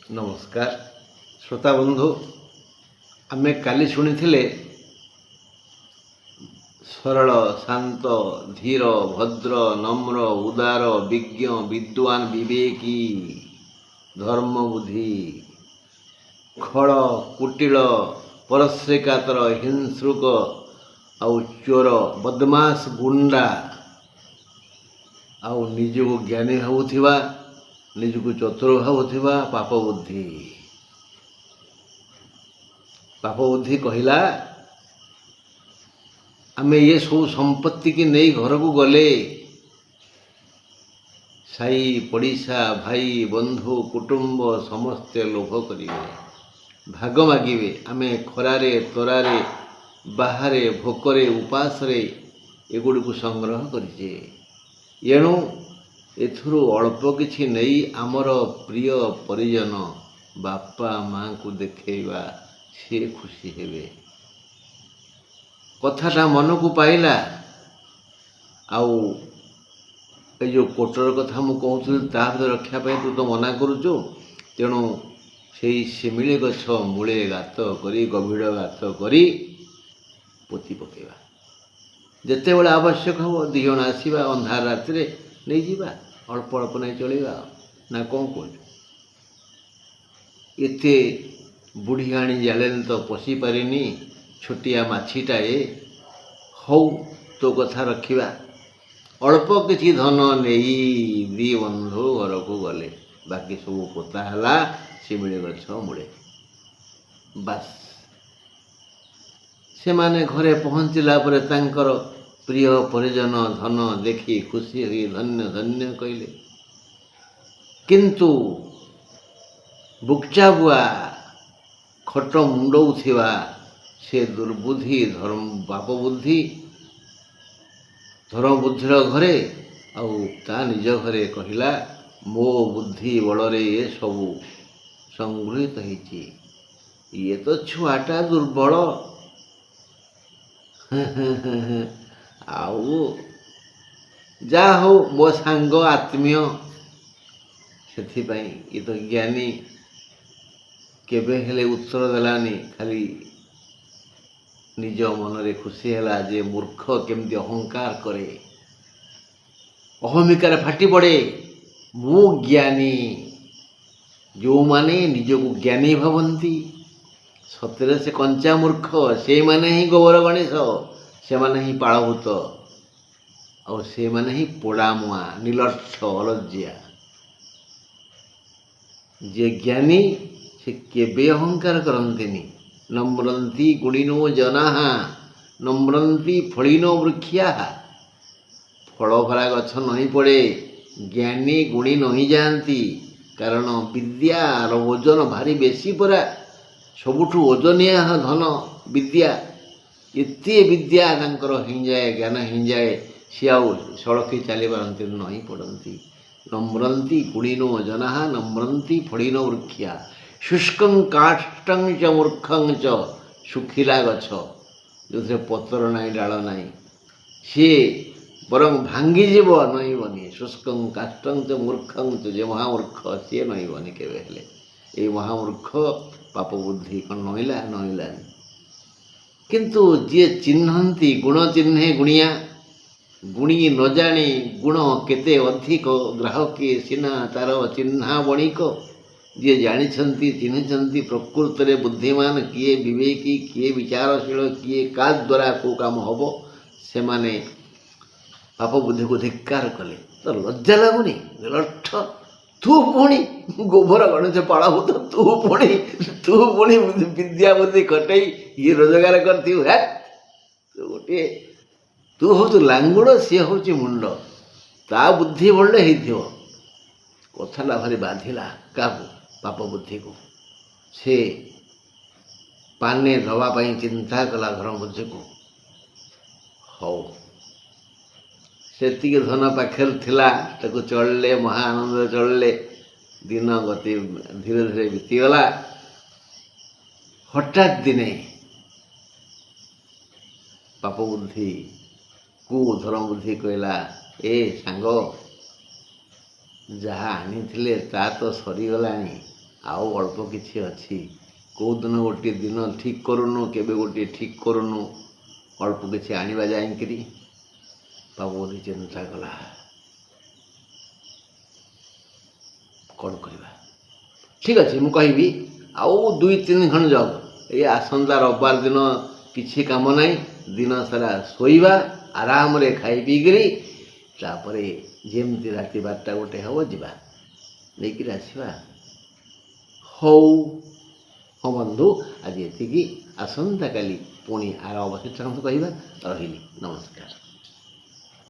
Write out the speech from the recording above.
नमस्कार श्रोता बंधु आमे काली शुणिथिले सरल शांत धीर भद्र नम्र उदार विज्ञ विद्वान विवेकी धर्म बुद्धि खल कुटिल परश्रीकातर हिंसुक आउ चोर बदमाश गुंडा आउ निजको ज्ञानी भावुथिबा निजको चतुर भावुथिबा पाप बुद्धि कहला आमे ये सब संपत्ति की नहीं घर को गले साई पड़िशा भाई बंधु कुटुंब समस्ते लोभ करिवे भाग मागिवे आमे खरारे तरारे बाहरे भोकरे उपासरे एगुड़ी को संग्रह करिचे एणु एथुरु अल्प किछि नहीं आमर प्रिय परिजन बापा माँ को देखेवा से खुशी हेबे कथाटा मन को पाइला आउ ए जो कोटर कथा मु कहूँ ता रक्षा पाई तू तो मना करुचु तेणु से शिमिली गछ मूले गात करी गभीर गात करी पोती पकेवा जिते बड़े आवश्यक हम दी जन आसवा अंधार रात नहीं जीवा अल्प अल्प नहीं चलवा ना कौन कह एते बुढ़ियाणी जाले तो पशि पारिनी छोटिया माछीटाए हौ तो कथा रखा अल्प किसी धन नहीं दी बंधु घर को गले बाकी सब पोता शिमिली गछ मूले बास से माने घरे पहुँचला पर तांकर प्रिय परिजन धन देखी खुशी हुई धन्य धन्य कहले किंतु बुक्चा बुआ खट मुंडौथिबा से दुर्बुद्धि धर्म बाप बुद्धि धर्म बुद्धिर घरे आउ ता निज घरे कहला मो बुद्धि बलरे ये सबू संगृहित होइछि ये तो छुआटा दुर्बल आउ जा हो मो सांग आत्मीय से ये तो ज्ञानी केबे हेले उत्तर देलानी खाली निज मनरे खुशी है जे मूर्ख केमती अहंकार करे अहमिकार फाटी पड़े मु ज्ञानी जो माने निजको ज्ञानी भावती सतरे से कंचा मूर्ख से माने ही गोबर गणेश से माने ही पालभूत और से माने ही पोड़ामुआ निर्लक्ष अलज्जिया जे ज्ञानी से केबे अहंकार करंतिनी नम्रंती गुणिनो जनाः नम्रंती फलिनो वृक्षा फल भरा गछ नहीं पड़े ज्ञानी गुणी नहीं जाती कारण विद्यार ओजन भारी बेसी परा सबुठु ओजनिया धन विद्या एते विद्या तांकर हिंजाए ज्ञान हिंजाए सी आउ सड़की चली पारती नहीं पड़ती नम्रंती गुणिनो जनाः नम्रंती फलिनो वृक्षा शुष्कं काष्ठं च मूर्खं च सुखिला गछ जो पतर नाई डाल नाई सी बरं भांगीजीव नईबनी शुष्कं काष्ठं च मूर्खं च जे महामूर्ख सी नईबनी केबे हेले ये महामूर्ख पाप बुद्धि कौन नईला नईलानी किंतु जी चिन्हती गुण चिन्हे गुणिया गुणी न जानी गुण केते अधिक ग्राहके सिना तार चिन्हा बणिक जी जानी चिन्हती प्रकृत रे बुद्धिमान किए विवेकी किए विचारशील किए का द्वारा को काम हम से माने पाप बुद्धि को धिक्कार कले तो लज्जा लगुनि लठ तू पुणी गोबर गणेश पालभूत तू पुणी विद्या बुद्धि खटई ये रोजगार करती है तो गोटे तू हूँ लांगुड़ सी हूँ मुंड ता बुद्धि बढ़ले हो कथाटा भारी बाधिला क्या पाप बुद्धि को से पाने दवापाई चिंता कला धर्म बुद्धि को हौ से धन पाखे थिला ताको चढ़ले महाआनंद चढ़ले दिन गति धीरे धीरे बीतीगला हठात दिने पाप बुद्धि को धर्म बुद्धि कहला ए सांग जहाँ आनी ता तो सरीगलानी ଆଉ ଅଳ୍ପ କିଛି ଅଛି। କେଉଁଦିନ ଗୋଟିଏ ଦିନ ଠିକ୍ କରୁନୁ, କେବେ ଗୋଟିଏ ଠିକ୍ କରୁନୁ, ଅଳ୍ପ କିଛି ଆଣିବା ଯାଇକିରି। ବାବୁନି ଚିନ୍ତା କଲା, କ'ଣ କରିବା। ଠିକ୍ ଅଛି, ମୁଁ କହିବି ଆଉ 2-3 ଖଣ୍ଡ ଜଗ। ଏଇ ଆସନ୍ତା ରବିବାର ଦିନ କିଛି କାମ ନାହିଁ, ଦିନ ସାରା ଶୋଇବା ଆରାମରେ ଖାଇ ପିଇକିରି, ତାପରେ ଯେମିତି ରାତି 12ଟା-1 ହେବ ଯିବା, ନେଇକିରି ଆସିବା। ହଉ ହଁ ବନ୍ଧୁ, ଆଜି ଏତିକି। ଆସନ୍ତାକାଲି ପୁଣି ଆର ଅବଶିଷ୍ଟାଂଶ କହିବା। ରହିଲି, ନମସ୍କାର।